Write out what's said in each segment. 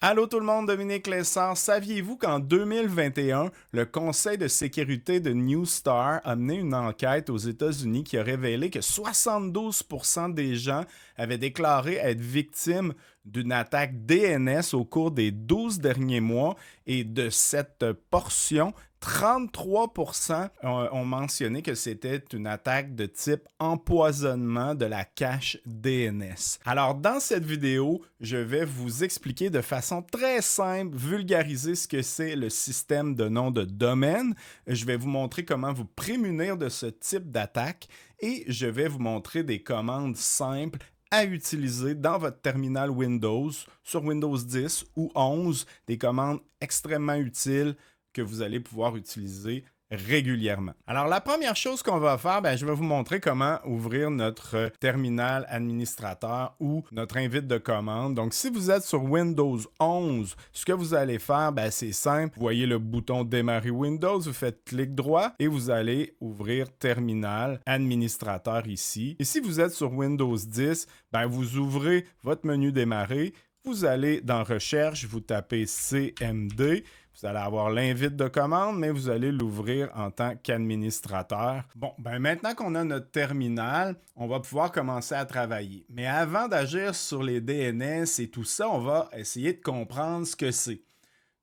Allô tout le monde, Dominique Lessard. Saviez-vous qu'en 2021, le Conseil de sécurité de Newstar a mené une enquête aux États-Unis qui a révélé que 72% des gens avaient déclaré être victimes d'une attaque DNS au cours des 12 derniers mois et de cette portion, 33% ont mentionné que c'était une attaque de type empoisonnement de la cache DNS. Alors, dans cette vidéo, je vais vous expliquer de façon très simple, vulgariser ce que c'est le système de nom de domaine. Je vais vous montrer comment vous prémunir de ce type d'attaque et je vais vous montrer des commandes simples à utiliser dans votre terminal Windows, sur Windows 10 ou 11, des commandes extrêmement utiles que vous allez pouvoir utiliser régulièrement. Alors, la première chose qu'on va faire, je vais vous montrer comment ouvrir notre terminal administrateur ou notre invite de commande. Donc, si vous êtes sur Windows 11, ce que vous allez faire, c'est simple. Vous voyez le bouton Démarrer Windows, vous faites clic droit et vous allez ouvrir Terminal administrateur ici. Et si vous êtes sur Windows 10, vous ouvrez votre menu Démarrer. Vous allez dans Recherche, vous tapez CMD. Vous allez avoir l'invite de commande, mais vous allez l'ouvrir en tant qu'administrateur. Bon, maintenant qu'on a notre terminal, on va pouvoir commencer à travailler. Mais avant d'agir sur les DNS et tout ça, on va essayer de comprendre ce que c'est.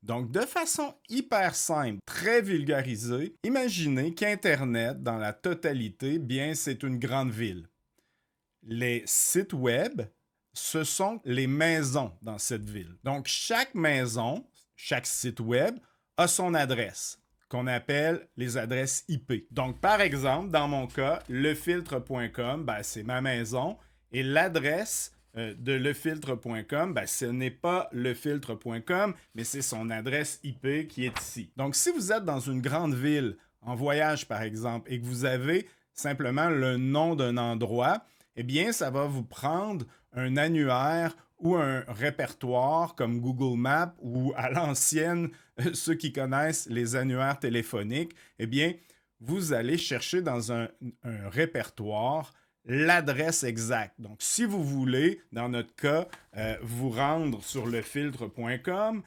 Donc, de façon hyper simple, très vulgarisée, imaginez qu'Internet, dans la totalité, c'est une grande ville. Les sites web, ce sont les maisons dans cette ville. Donc, chaque maison, chaque site web a son adresse, qu'on appelle les adresses IP. Donc, par exemple, dans mon cas, lefiltre.com, c'est ma maison et l'adresse de lefiltre.com, ce n'est pas lefiltre.com, mais c'est son adresse IP qui est ici. Donc, si vous êtes dans une grande ville, en voyage par exemple, et que vous avez simplement le nom d'un endroit, ça va vous prendre un annuaire ou un répertoire comme Google Maps ou à l'ancienne, ceux qui connaissent les annuaires téléphoniques, vous allez chercher dans un répertoire l'adresse exacte. Donc, si vous voulez, dans notre cas, vous rendre sur lefiltre.com,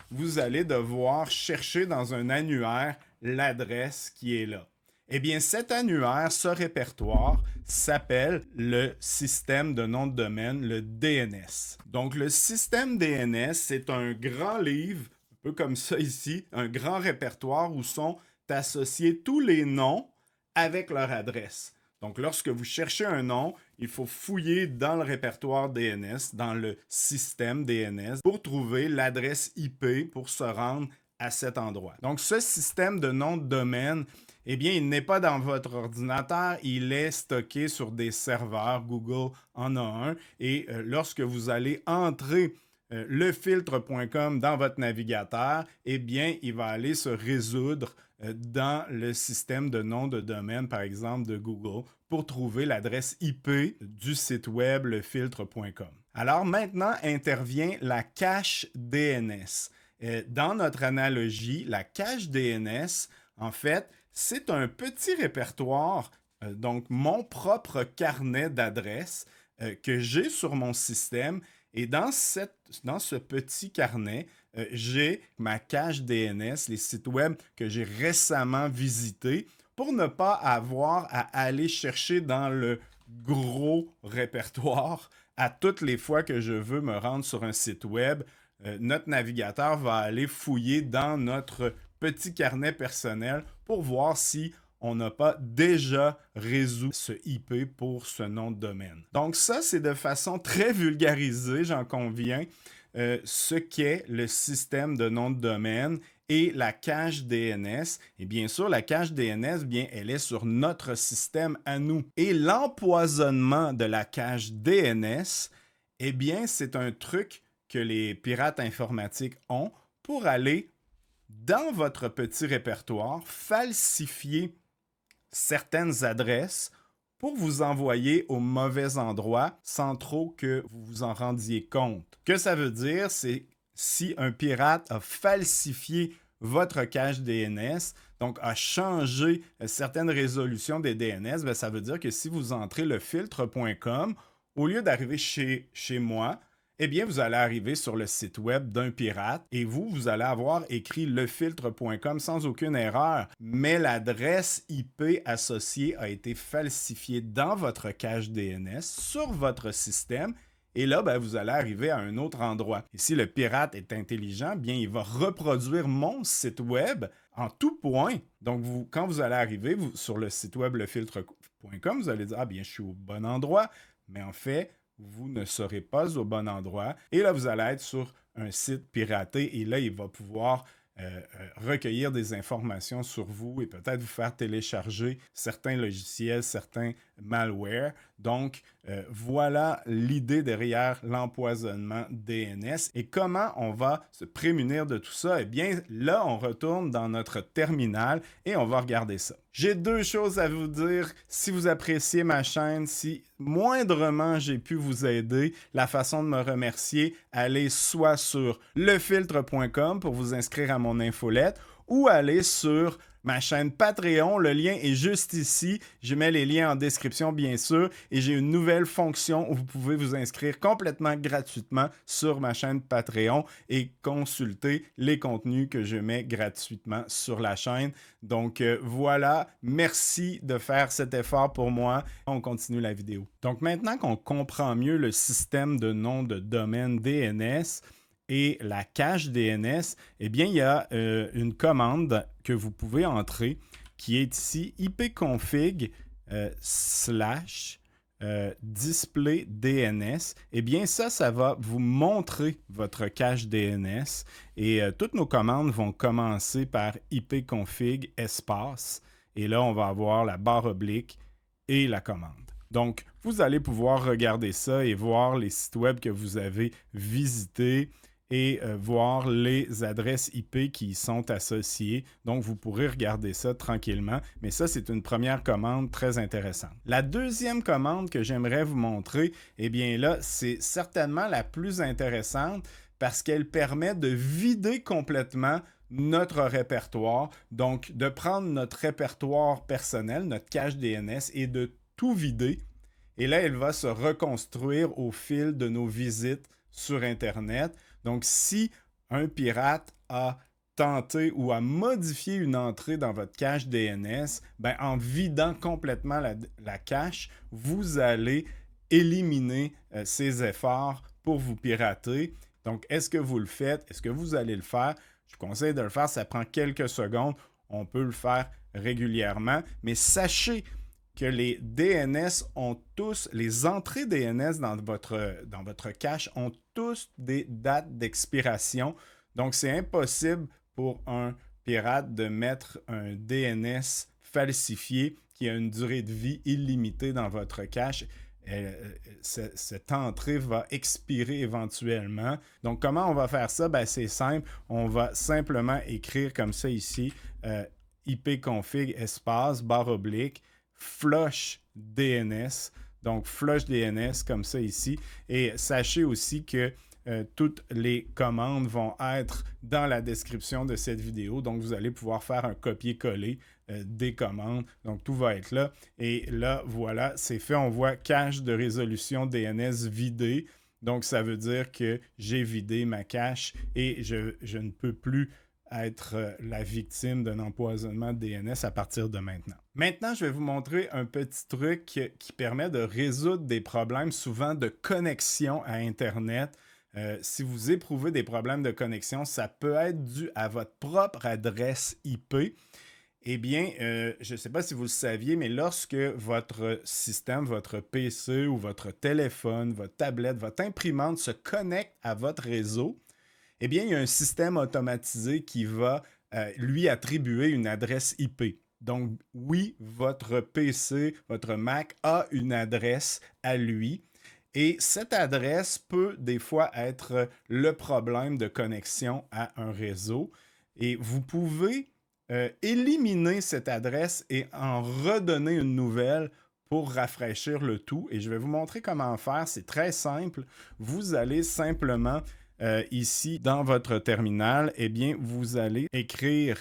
vous allez devoir chercher dans un annuaire l'adresse qui est là. Cet annuaire, ce répertoire, s'appelle le système de nom de domaine, le DNS. Donc, le système DNS, c'est un grand livre, un peu comme ça ici, un grand répertoire où sont associés tous les noms avec leur adresse. Donc, lorsque vous cherchez un nom, il faut fouiller dans le répertoire DNS, dans le système DNS, pour trouver l'adresse IP pour se rendre à cet endroit. Donc, ce système de nom de domaine, il n'est pas dans votre ordinateur, il est stocké sur des serveurs. Google en a un. Et lorsque vous allez entrer lefiltre.com dans votre navigateur, il va aller se résoudre dans le système de nom de domaine, par exemple, de Google, pour trouver l'adresse IP du site web lefiltre.com. Alors maintenant intervient la cache DNS. Dans notre analogie, la cache DNS, en fait, c'est un petit répertoire, donc mon propre carnet d'adresses que j'ai sur mon système. Et dans ce petit carnet, j'ai ma cache DNS, les sites web que j'ai récemment visités, pour ne pas avoir à aller chercher dans le gros répertoire à toutes les fois que je veux me rendre sur un site web. Notre navigateur va aller fouiller dans notre petit carnet personnel pour voir si on n'a pas déjà résolu ce IP pour ce nom de domaine. Donc ça, c'est de façon très vulgarisée, j'en conviens, ce qu'est le système de nom de domaine et la cache DNS. Et bien sûr, la cache DNS, elle est sur notre système à nous. Et l'empoisonnement de la cache DNS, c'est un truc que les pirates informatiques ont pour aller dans votre petit répertoire, falsifier certaines adresses pour vous envoyer au mauvais endroit sans trop que vous vous en rendiez compte. Ce que ça veut dire, c'est si un pirate a falsifié votre cache DNS, donc a changé certaines résolutions des DNS, ça veut dire que si vous entrez le filtre.com, au lieu d'arriver chez moi, eh bien, vous allez arriver sur le site web d'un pirate et vous allez avoir écrit lefiltre.com sans aucune erreur, mais l'adresse IP associée a été falsifiée dans votre cache DNS sur votre système. Et là, vous allez arriver à un autre endroit. Et si le pirate est intelligent, bien, il va reproduire mon site web en tout point. Donc, quand vous allez arriver sur le site web lefiltre.com, vous allez dire, ah bien, je suis au bon endroit. Mais en fait, vous ne serez pas au bon endroit. Et là, vous allez être sur un site piraté et là, il va pouvoir recueillir des informations sur vous et peut-être vous faire télécharger certains logiciels, certains malwares. Donc, voilà l'idée derrière l'empoisonnement DNS. Et comment on va se prémunir de tout ça? Eh bien, là, on retourne dans notre terminal et on va regarder ça. J'ai deux choses à vous dire. Si vous appréciez ma chaîne, si moindrement j'ai pu vous aider, la façon de me remercier, allez soit sur lefiltre.com pour vous inscrire à mon infolette ou allez sur ma chaîne Patreon. Le lien est juste ici. Je mets les liens en description, bien sûr. Et j'ai une nouvelle fonction où vous pouvez vous inscrire complètement gratuitement sur ma chaîne Patreon et consulter les contenus que je mets gratuitement sur la chaîne. Donc voilà, merci de faire cet effort pour moi. On continue la vidéo. Donc maintenant qu'on comprend mieux le système de nom de domaine DNS, et la cache DNS, eh bien, il y a une commande que vous pouvez entrer qui est ici ipconfig display DNS. Eh bien, ça va vous montrer votre cache DNS et toutes nos commandes vont commencer par ipconfig espace et là, on va avoir la barre oblique et la commande. Donc, vous allez pouvoir regarder ça et voir les sites web que vous avez visités et voir les adresses IP qui y sont associées. Donc, vous pourrez regarder ça tranquillement. Mais ça, c'est une première commande très intéressante. La deuxième commande que j'aimerais vous montrer, eh bien là, c'est certainement la plus intéressante parce qu'elle permet de vider complètement notre répertoire. Donc, de prendre notre répertoire personnel, notre cache DNS et de tout vider. Et là, elle va se reconstruire au fil de nos visites sur Internet. Donc, si un pirate a tenté ou a modifié une entrée dans votre cache DNS, en vidant complètement la cache, vous allez éliminer ces efforts pour vous pirater. Donc, est-ce que vous le faites? Est-ce que vous allez le faire? Je vous conseille de le faire, ça prend quelques secondes. On peut le faire régulièrement, mais sachez que les DNS ont tous, les entrées DNS dans votre cache ont tous des dates d'expiration. Donc, c'est impossible pour un pirate de mettre un DNS falsifié qui a une durée de vie illimitée dans votre cache. Cette entrée va expirer éventuellement. Donc, comment on va faire ça? C'est simple. On va simplement écrire comme ça ici, ipconfig espace, barre oblique, flush DNS, donc flush DNS comme ça ici. Et sachez aussi que toutes les commandes vont être dans la description de cette vidéo. Donc, vous allez pouvoir faire un copier-coller des commandes. Donc, tout va être là. Et là, voilà, c'est fait. On voit cache de résolution DNS vidée. Donc, ça veut dire que j'ai vidé ma cache et je ne peux plus être la victime d'un empoisonnement DNS à partir de maintenant. Maintenant, je vais vous montrer un petit truc qui permet de résoudre des problèmes souvent de connexion à Internet. Si vous éprouvez des problèmes de connexion, ça peut être dû à votre propre adresse IP. Eh bien, je ne sais pas si vous le saviez, mais lorsque votre système, votre PC ou votre téléphone, votre tablette, votre imprimante se connecte à votre réseau, eh bien, il y a un système automatisé qui va lui attribuer une adresse IP. Donc, oui, votre PC, votre Mac a une adresse à lui. Et cette adresse peut des fois être le problème de connexion à un réseau. Et vous pouvez éliminer cette adresse et en redonner une nouvelle pour rafraîchir le tout. Et je vais vous montrer comment faire. C'est très simple. Vous allez simplement ici dans votre terminal, eh bien, vous allez écrire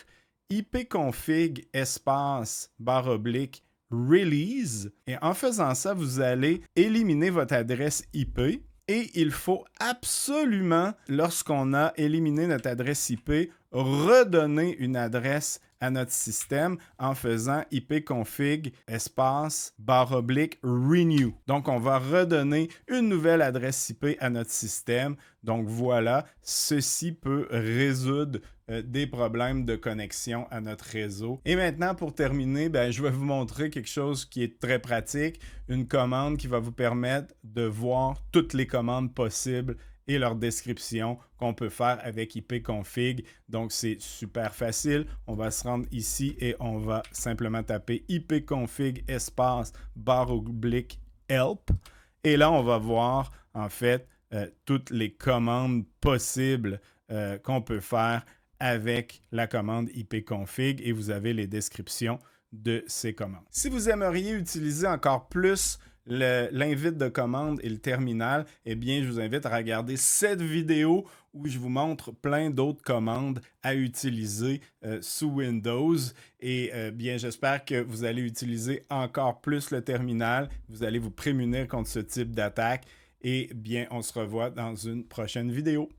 ipconfig espace barre oblique release. Et en faisant ça, vous allez éliminer votre adresse IP Et il faut absolument, lorsqu'on a éliminé notre adresse IP, redonner une adresse à notre système en faisant ipconfig espace /renew. Donc, on va redonner une nouvelle adresse IP à notre système. Donc, voilà, ceci peut résoudre des problèmes de connexion à notre réseau. Et maintenant, pour terminer, je vais vous montrer quelque chose qui est très pratique, une commande qui va vous permettre de voir toutes les commandes possibles et leur description qu'on peut faire avec ipconfig. Donc, c'est super facile. On va se rendre ici et on va simplement taper ipconfig espace /help. Et là, on va voir en fait toutes les commandes possibles qu'on peut faire avec la commande ipconfig et vous avez les descriptions de ces commandes. Si vous aimeriez utiliser encore plus l'invite de commande et le terminal, eh bien, je vous invite à regarder cette vidéo où je vous montre plein d'autres commandes à utiliser sous Windows. Et bien, j'espère que vous allez utiliser encore plus le terminal. Vous allez vous prémunir contre ce type d'attaque. Et bien, on se revoit dans une prochaine vidéo.